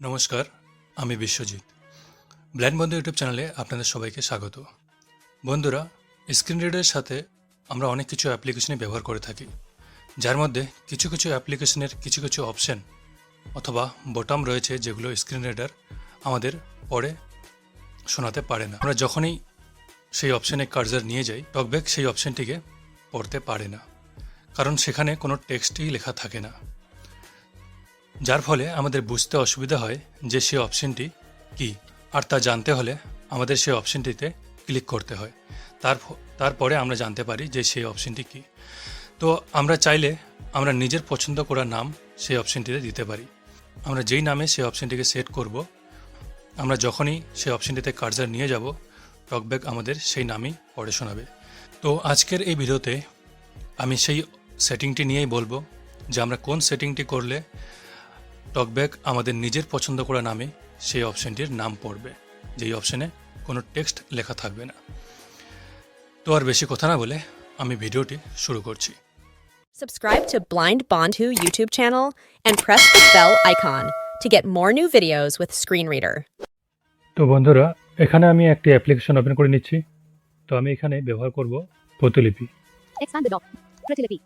নমস্কার, আমি বিশ্বজিৎ। ব্লাইন্ড বন্ধু ইউটিউব চ্যানেলে আপনাদের সবাইকে স্বাগত। বন্ধুরা, স্ক্রিন রিডারের সাথে আমরা অনেক কিছু অ্যাপ্লিকেশনই ব্যবহার করে থাকি, যার মধ্যে কিছু কিছু অ্যাপ্লিকেশনের কিছু কিছু অপশন অথবা বোতাম রয়েছে যেগুলো স্ক্রিন রিডার আমাদের পড়ে শোনাতে পারে না। আমরা যখনই সেই অপশানে কার্সার নিয়ে যাই, টকব্যাক সেই অপশানটিকে পড়তে পারে না, কারণ সেখানে কোনো টেক্সটই লেখা থাকে না, যার ফলে আমাদের বুঝতে অসুবিধা হয় যে সেই অপশনটি কী। আর তা জানতে হলে আমাদের সেই অপশনটিতে ক্লিক করতে হয়, তারপরে আমরা জানতে পারি যে সেই অপশনটি কী। তো আমরা চাইলে আমরা নিজের পছন্দ করা নাম সেই অপশনটিতে দিতে পারি। আমরা যেই নামে সেই অপশনটিকে সেট করব, আমরা যখনই সেই অপশনটিতে কার্সার নিয়ে যাব, টকব্যাক আমাদের সেই নামই পড়ে শোনাবে। তো আজকের এই ভিডিওতে আমি সেই সেটিংটি নিয়েই বলবো যে আমরা কোন সেটিংটি করলে টকব্যাক আমাদের নিজের পছন্দ করা নামে সেই অপশনটির নাম পড়বে, যেই অপশনে কোনো টেক্সট লেখা থাকবে না। তো আর বেশি কথা না বলে আমি ভিডিওটি শুরু করছি। Subscribe to Blind Bondhu YouTube channel and press the bell icon to get more new videos with Screen Reader. তো বন্ধুরা, এখানে আমি একটি অ্যাপ্লিকেশন ওপেন করে নিচ্ছি। তো আমি এখানে ব্যবহার করব প্রতিলিপি। Expand the dock. Pratilipy.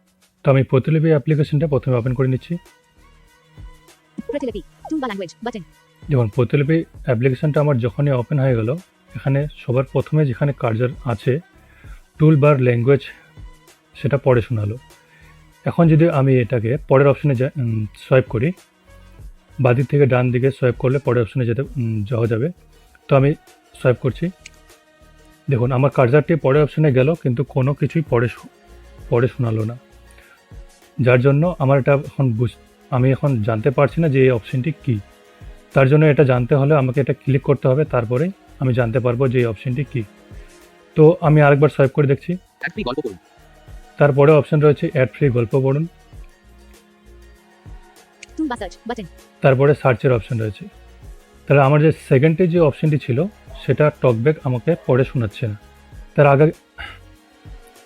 তো আমি প্রতিলিপি অ্যাপ্লিকেশনটা প্রথমে ওপেন করে নিচ্ছি। Pratilipy. Toolbar language button. যেমন প্রতিলিপি অ্যাপ্লিকেশনটা আমার যখনই ওপেন হয়ে গেল, এখানে সবার প্রথমে যেখানে কার্সার আছে টুল বার ল্যাঙ্গুয়েজ সেটা পড়ে শোনালো। এখন যদি আমি এটাকে পরের অপশনে সোয়াইপ করি, বাদিক থেকে ডান দিকে সোয়াইপ করলে পরের অপশনে যাওয়া যাবে। তো আমি সোয়াইপ করছি। দেখুন আমার কার্সারটি পরের অপশনে গেল, কিন্তু কোনো কিছুই পড়ে শোনালো না, যার জন্য আমার এটা আমি এখন জানতে পারছি না যে এই অপশনটি কী। তার জন্য এটা জানতে হলে আমাকে এটা ক্লিক করতে হবে, তারপরে আমি জানতে পারবো যে এই অপশনটি কী। তো আমি আরেকবার সোয়াইপ করে দেখছি। তারপরে অপশন রয়েছে অ্যাড ফ্রি গল্প পড়ুন। Toolbar search button. তারপরে সার্চের অপশন রয়েছে। তাহলে আমার যে সেকেন্ডে যে অপশনটি ছিল সেটা টকব্যাক আমাকে পড়ে শোনাচ্ছে না।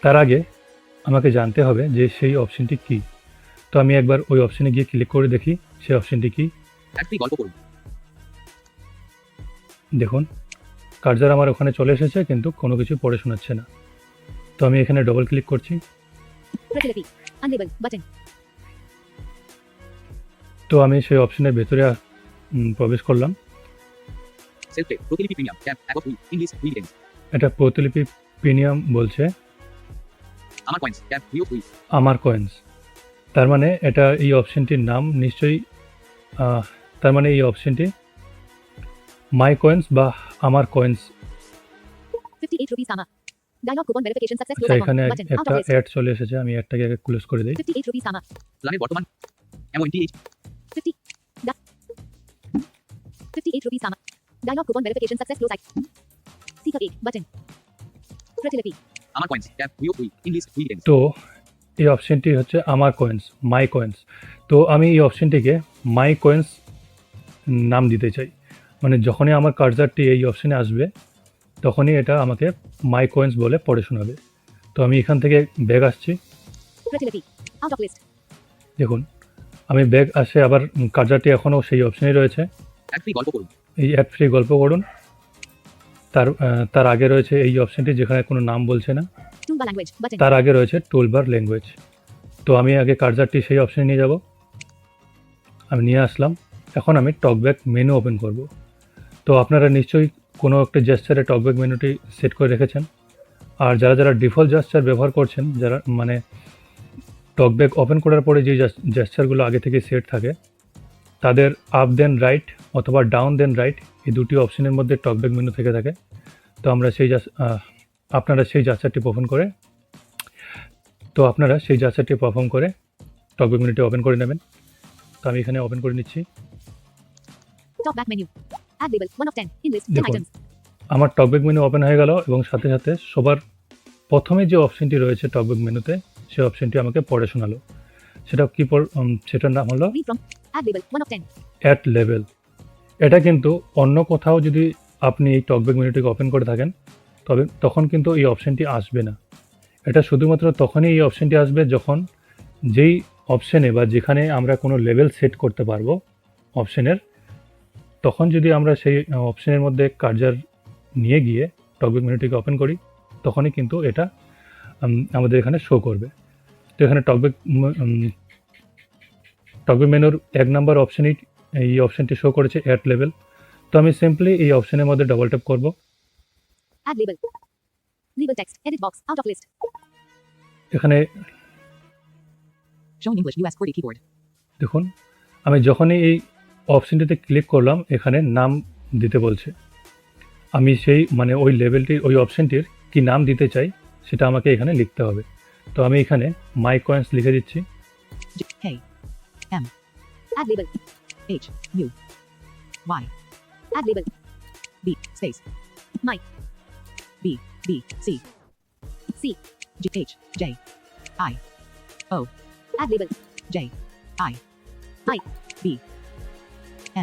তার আগে আমাকে জানতে হবে যে সেই অপশনটি কী। তো আমি একবার ওই অপশনে গিয়ে ক্লিক করে দেখি সেই অপশনটি কী। দেখুন কার্সার আমার ওখানে চলে এসেছে, কিন্তু কোনো কিছু পড়ে শোনাচ্ছে না। তো আমি এখানে ডবল ক্লিক করছি। Pratilipy. Unlabeled button. তো আমি সেই অপশনের ভেতরে প্রবেশ করলাম। প্রতিলিপি প্রিমিয়াম ট্যাব এক অফ ইংলিশ উইকেন্ডস। এটা প্রতিলিপি প্রিমিয়াম বলছে। আমার coins tab we of we. আমার কয়েন্স, তার মানে এটা এই অপশনটির নাম নিশ্চয়ই, তার মানে এই অপশনটি মাই কয়েন্স বা আমার coins. 58 rupees Tama. Dialog coupon verification success. আচ্ছা, Close icon এখানে button. Out একটা of list. অ্যাড চলে এসেছে, আমি অ্যাডটাকে আগে ক্লোজ করে দিই। 58 rupees Tama. প্ল্যানের বর্তমান এমওএনটিএইচ 50. 58 rupees Tama. Dialog coupon verification success. Close icon. Seeker 8 button. Pratilipy. আমার coins tab we of we English weekends. তো এই অপশনটি হচ্ছে আমার কয়েন্স, মাই কয়েন্স। তো আমি এই অপশনটিকে মাই কয়েন্স নাম দিতে চাই। মানে যখনই আমার কার্সারটি এই অপশনে আসবে, তখনই এটা আমাকে মাই কয়েন্স বলে পড়ে শোনাবে। তো আমি এখান থেকে ব্যাগ আসছি। Pratilipy. Out of list. দেখুন আমি ব্যাগ আসে, আবার কার্সারটি এখনও সেই অপশনেই রয়েছে। এক ফ্রি গল্প করুন। এই অ্যাড ফ্রি গল্প করুন। তার আগে রয়েছে এই অপশনটি যেখানে কোনো নাম বলছে না, Toolbar language button. তার আগে রয়েছে টুলবার ল্যাঙ্গুয়েজ। তো আমি আগে কার্সারটি সেই অপশনে নিয়ে যাব। আমি নিয়ে আসলাম। এখন আমি টকব্যাক মেনু ওপেন করব। তো আপনারা নিশ্চয়ই কোনো একটা জেস্চারে টকব্যাক মেনুটি সেট করে রেখেছেন। আর যারা ডিফল্ট জেস্চার ব্যবহার করছেন, যারা মানে টকব্যাক ওপেন করার পরে যে জেস্চারগুলো আগে থেকে সেট থাকে, তাদের আপ দেন রাইট অথবা ডাউন দেন রাইট এই দুটি অপশনের মধ্যে টকব্যাক মেনু থেকে থাকে। তো আপনারা সেই জেস্চারটি পারফর্ম করে টকব্যাক মেনুটি ওপেন করে নেবেন। তো আমি এখানে ওপেন করে নিচ্ছি। Talk back menu. Add label 1 of 10. In list 10 দেখুন items. আমার টকব্যাক মেনু ওপেন হয়ে গেল, এবং সাথে সাথে সবার প্রথমে যে অপশনটি রয়েছে টকব্যাক মেনুতে, সেই অপশনটি আমাকে পড়ে শোনালো। সেটার নাম হলো Read from. Add label 1 of 10. At level. এটা কিন্তু অন্য কোথাও যদি আপনি এই টকব্যাক মেনুটিকে ওপেন করে থাকেন, তখন কিন্তু এই অপশনটি আসবে না। এটা শুধুমাত্র তখনই এই অপশনটি আসবে যখন যেই অপশনে বা যেখানে আমরা কোনো লেভেল সেট করতে পারবো অপশনের, তখন যদি আমরা সেই অপশনের মধ্যে কার্সার নিয়ে গিয়ে টকব্যাক মেনুটিকে ওপেন করি, তখনই কিন্তু এটা আমাদের এখানে শো করবে। তো এখানে টকব্যাক মেনুর 1 নম্বর অপশনই এই অপশনটি শো করেছে অ্যাড লেভেল। তো আমি সিম্পলি এই অপশনের মধ্যে ডবল ট্যাপ করব। Add label. Label text. Edit box. Out of list. এখানে Showing English US QWERTY keyboard. দেখুন, আমি যখনই এই অপশনটিতে ক্লিক করলাম এখানে নাম দিতে বলছে। আমি সেই মানে ওই লেভেলটির ওই অপশনটির কি নাম দিতে চাই সেটা আমাকে এখানে লিখতে হবে। তো আমি এখানে মাই কয়েন্স লিখে দিচ্ছি। K M Add label. H U Y Add label. B space My. B B C C. G H J I O Add label. J I I. B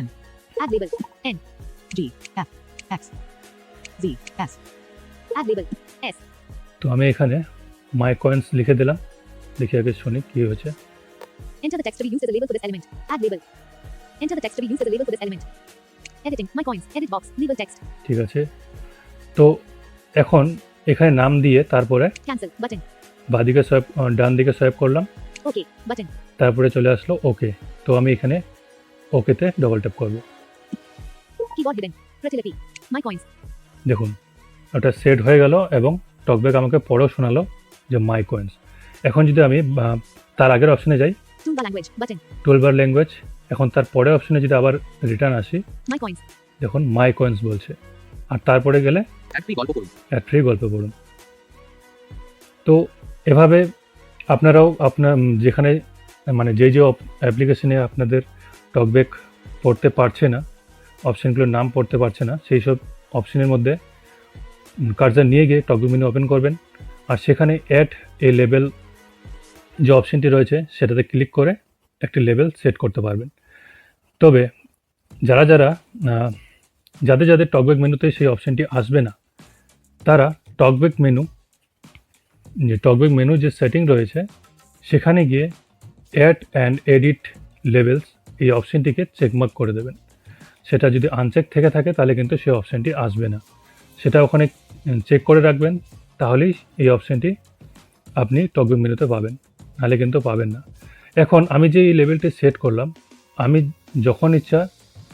N Add label. N. G F X Z S Add label. S. তো আমি এখানে মাই coins লিখে দিলাম। লিখে আগে শুনি কী হয়েছে। Enter the text to be used as a label for this element. Add label. Enter the text to be used as a label for this element. Editing. My coins. Edit box. Label text. ঠিক আছে, তো এখন এখানে নাম দিয়ে তারপরে Cancel. Button. বাঁদিকে swipe ডান দিকে সোয়াইপ করলাম, Okay. Button. তারপরে চলে আসলো ওকে। তো আমি এখানে ওকেতে ডবল ট্যাপ করব। Keyboard hidden. Fertility. My coins. দেখুন ওটা সেট হয়ে গেল এবং টকব্যাক আমাকে পরেও শোনালো যে মাই কয়েন্স। এখন যদি আমি তার আগের অপশনে যাই, Toolbar language. Button. Toolbar language, এখন তার পরের অপশনে যদি আবার রিটার্ন আসি, My coins. দেখুন মাই কয়েন্স বলছে। আর তারপরে গেলে Add free গল্প পড়ুন। অ্যাড ফ্রি গল্প পড়ুন। তো এভাবে আপনারাও আপনার যেখানে মানে যে অ্যাপ্লিকেশনে আপনাদের টকব্যাক পড়তে পারছে না, অপশানগুলোর নাম পড়তে পারছে না, সেই সব অপশনের মধ্যে কার্সার নিয়ে গিয়ে টকব্যাক মেনু ওপেন করবেন। আর সেখানে অ্যাড এ লেভেল যে অপশনটি রয়েছে সেটাতে ক্লিক করে একটি লেভেল সেট করতে পারবেন। তবে যাদের টকব্যাক মেনুতে সেই অপশনটি আসবে না, তারা টকব্যাক মেনু যে সেটিং রয়েছে সেখানে গিয়ে অ্যাড অ্যান্ড এডিট লেভেলস এই অপশনটিকে চেকমার্ক করে দেবেন। সেটা যদি আনচেক থেকে থাকে তাহলে কিন্তু সেই অপশনটি আসবে না। সেটা ওখানে চেক করে রাখবেন, তাহলেই এই অপশনটি আপনি টকব্যাক মেনুতে পাবেন, নাহলে কিন্তু পাবেন না। এখন আমি যে এই লেভেলটি সেট করলাম, আমি যখন ইচ্ছা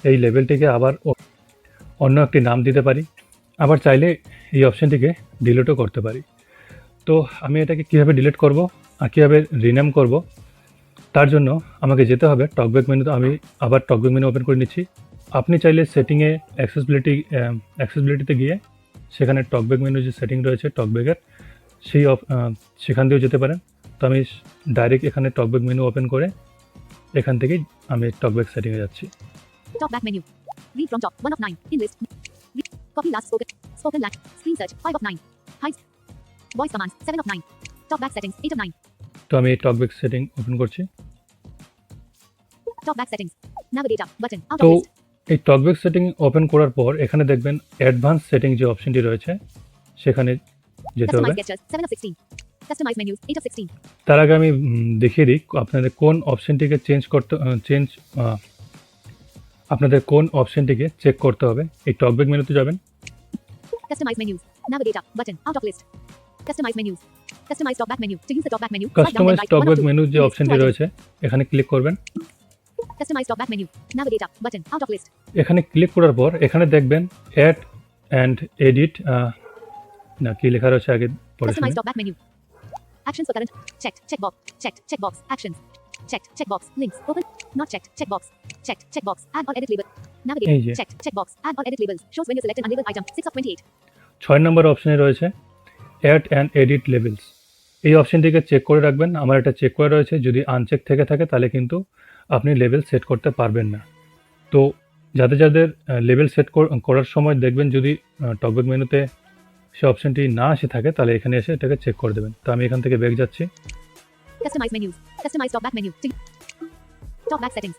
এই লেভেলটিকে আবার অন্য একটি নাম দিতে পারি, আবার চাইলে এই অপশনটিকে ডিলিটও করতে পারি। তো আমি এটাকে কীভাবে ডিলিট করব আর কীভাবে রিনেম করব, তার জন্য আমাকে যেতে হবে টকব্যাক মেনুতে। আমি আবার টকব্যাক মেনু ওপেন করে নিচ্ছি। আপনি চাইলে সেটিংয়ে অ্যাক্সেসিবিলিটিতে গিয়ে সেখানে টকব্যাক মেনু যে সেটিং রয়েছে টকব্যাকের সেখান দিয়েও যেতে পারেন। তো আমি ডাইরেক্ট এখানে টকব্যাক মেনু ওপেন করে এখান থেকেই আমি টকব্যাক সেটিংয়ে যাচ্ছি। Talk back menu. Read from top. 1 of 9. In list. Copy last spoken. Spoken lag. Screen search. 5 of 9. Height. Voice commands. 7 of 9. Talk back settings. 8 of 9. তো আমি টকব্যাক সেটিং ওপেন করছি। Talk back settings. Navigator. Button. Out তো of list. এই talkback setting open করার পর এখানে দেখবেন advance setting যে অপশনটি রয়েছে সেখানে যেতে হবে। Customize gestures. 7 of 16. Customize menus. 8 of 16. তার আগে আমি দেখিয়ে দিই আপনাদের কোন অপশনটিকে চেক করতে হবে। এই টকব্যাক মেনুতে যাবেন, Customize menus. Navigator. Button. Out of list. Customize menus. Customize talkback menu. To use the talkback menu. swipe down customize then right. 1 of TalkBack 2. Menu যে List. অপশনটি 2 items. রয়েছে এখানে ক্লিক করবেন। Customize talkback menu. Navigator. Button. Out of list. এখানে click করার পর এখানে দেখবেন অ্যাড অ্যান্ড এডিট না কি লেখা রয়েছে আগে পড়ে শুনি। Customize talkback menu. Actions for current. Checked. Checkbox. Checked. Checkbox. Actions. Checked. Checkbox. Links. Open. Not checked. Checkbox. Checked. Checkbox. Add or edit label. Navigate. এই যে। Checked. Checkbox. Add or edit labels. Shows when you select an unlabeled item. 6 of 28. 6 নম্বর অপশনে রয়েছে add and edit levels. এই অপশনটিকে check করে রাখবেন। আমার এটা check করা রয়েছে, যদি আনচেক থেকে থাকে তাহলে কিন্তু আপনি লেভেল সেট করতে পারবেন না। তো যাদের লেভেল সেট করার সময় দেখবেন যদি টকব্যাক মেনুতে সে অপশনটি না এসে থাকে তাহলে এখানে এসে এটাকে চেক করে দেবেন। তো আমি এখান থেকে ব্যাক যাচ্ছি। Customize menus. Customize talkback menu. Talkback settings.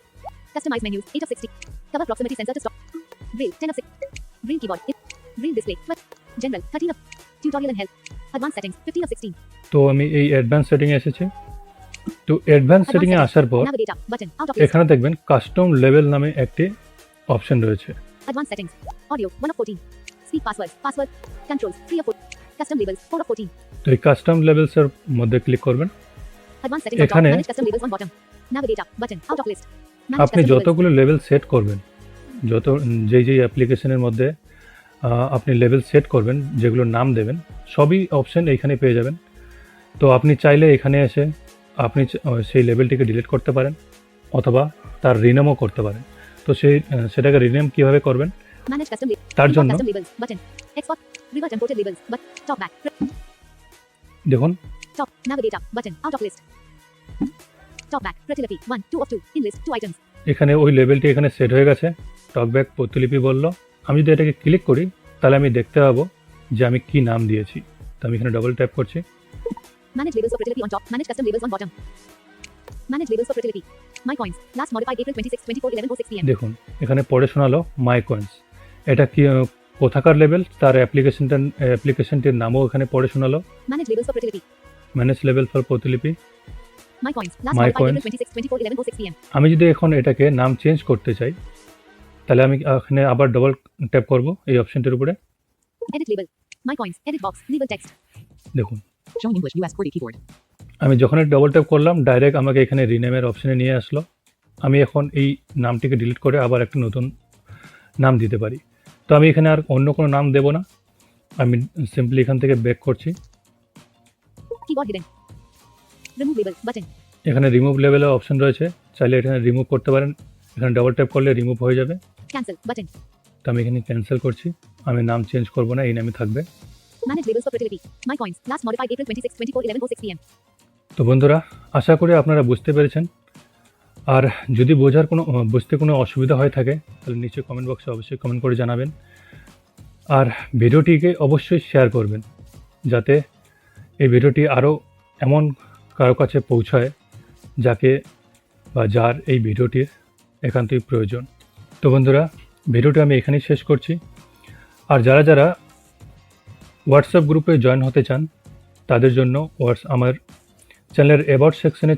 Customize menus. 8 of 60. Cover proximity sensor to stop. Braille. 10 of 6. Braille keyboard. Braille display. General. 13 of. Tutorial and help. Advanced settings. 15 of 16. তো আমি এই অ্যাডভান্স সেটিংয়ে এসেছি। তো advance সেটিংয়ে আসার পর Navigator. Button. Out of list. এখানে দেখবেন কাস্টম লেভেল নামে একটি অপশন রয়েছে। Advanced settings. Audio 1 of 14. Speak passwords. Password. Controls 3 of 4. Custom labels 4 of 14. তো এই কাস্টম লেভেলসের মধ্যে ক্লিক করবেন। Advanced settings on top. এখানে Manage custom labels on bottom. Navigate up button. Out of list. Manage আপনি custom labels. যতগুলো level set করবেন, যত যেই অ্যাপ্লিকেশনের মধ্যে আপনি লেভেল সেট করবেন, যেগুলোর নাম দেবেন, সবই অপশন এইখানে পেয়ে যাবেন। তো আপনি চাইলে এখানে এসে আপনি সেই লেভেলটিকে ডিলিট করতে পারেন অথবা তার রিনেমও করতে পারেন। তো সেটাকে রিনেম কিভাবে করবেন Manage custom labels. তার জন্য Custom labels button. Export. Revert imported labels. But top back. দেখুন Top. Navigate up button. Out of list. Top back. प्रतिलिपि 1 2 of 2. In list 2 items. এখানে ওই লেভেলটি এখানে সেট হয়ে গেছে। টকব্যাক প্রতিলিপি বলল। আমি যদি এটাকে ক্লিক করি তাহলে আমি দেখতে পাবো যে আমি কি নাম দিয়েছি। তো আমি এখানে ডবল ট্যাপ করছি। Manage labels for प्रतिलिपि on top. Manage custom labels on bottom. Manage labels for प्रतिलिपि. My coins. Last modified April 26, 24, 11:06 p.m. দেখুন এখানে পড়ে শোনালো মাই কয়েন্স। এটা কি কোথাকার লেভেল, তার অ্যাপ্লিকেশনটির নামও এখানে পড়ে শোনালো। Manage labels for प्रतिलिपि. ম্যানেজ লেভেল ফর প্রতিলিপি। My coins. Last My modified coins. April 26, 24, 11:06 p.m. আমি যদি এখন এটাকে নাম চেঞ্জ করতে চাই তাহলে আমি এখানে আবার ডবল ট্যাপ করব এই অপশনটির উপরে। Edit label. My coins. Edit box. Label text. দেখুন Showing English US QWERTY keyboard. আমি যখন ডবল ট্যাপ করলাম ডাইরেক্ট আমাকে এখানে রিনেমের অপশনে নিয়ে আসলো। আমি এখন এই নামটিকে ডিলিট করে আবার একটা নতুন নাম দিতে পারি। তো আমি এখানে আর অন্য কোনো নাম দেব না, আমি সিম্পলি এখান থেকে ব্যাক করছি। Keyboard hidden. Remove label button. এখানে রিমুভ লেভেলের অপশন রয়েছে, চাইলে এখানে রিমুভ করতে পারেন। এখানে ডবল ট্যাপ করলে রিমুভ হয়ে যাবে। Cancel button. তো আমি এখানে ক্যান্সেল করছি, আমি নাম চেঞ্জ করব না, এই নামই থাকবে। Manage labels for प्रतिलिपि. My coins. Last modified April 26, 24, 11:06 p.m. তো বন্ধুরা আশা করি আপনারা বুঝতে পেরেছেন। আর যদি বুঝতে কোনো অসুবিধা হয়ে থাকে তাহলে নিচে কমেন্ট বক্সে অবশ্যই কমেন্ট করে জানাবেন। আর ভিডিওটিকে অবশ্যই শেয়ার করবেন যাতে এই ভিডিওটি আরও এমন কারো কাছে পৌঁছায় যাকে বা যার এই ভিডিওটির একান্তই প্রয়োজন। তো বন্ধুরা ভিডিওটি আমি এখানেই শেষ করছি। আর যারা যারা হোয়াটসঅ্যাপ গ্রুপে জয়েন হতে চান তাদের জন্য আমার চ্যানেলের অ্যাবাউট সেকশনে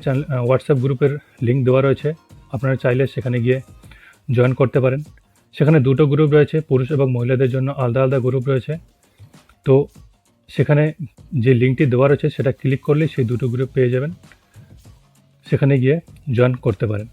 হোয়াটসঅ্যাপ গ্রুপের লিঙ্ক দেওয়া রয়েছে, আপনারা চাইলে সেখানে গিয়ে জয়েন করতে পারেন। সেখানে দুটো গ্রুপ রয়েছে, পুরুষ এবং মহিলাদের জন্য আলাদা আলাদা গ্রুপ রয়েছে। তো সেখানে যে লিঙ্কটি দেওয়া রয়েছে সেটা ক্লিক করলে সেই দুটো গ্রুপ পেয়ে যাবেন, সেখানে গিয়ে জয়েন করতে পারেন।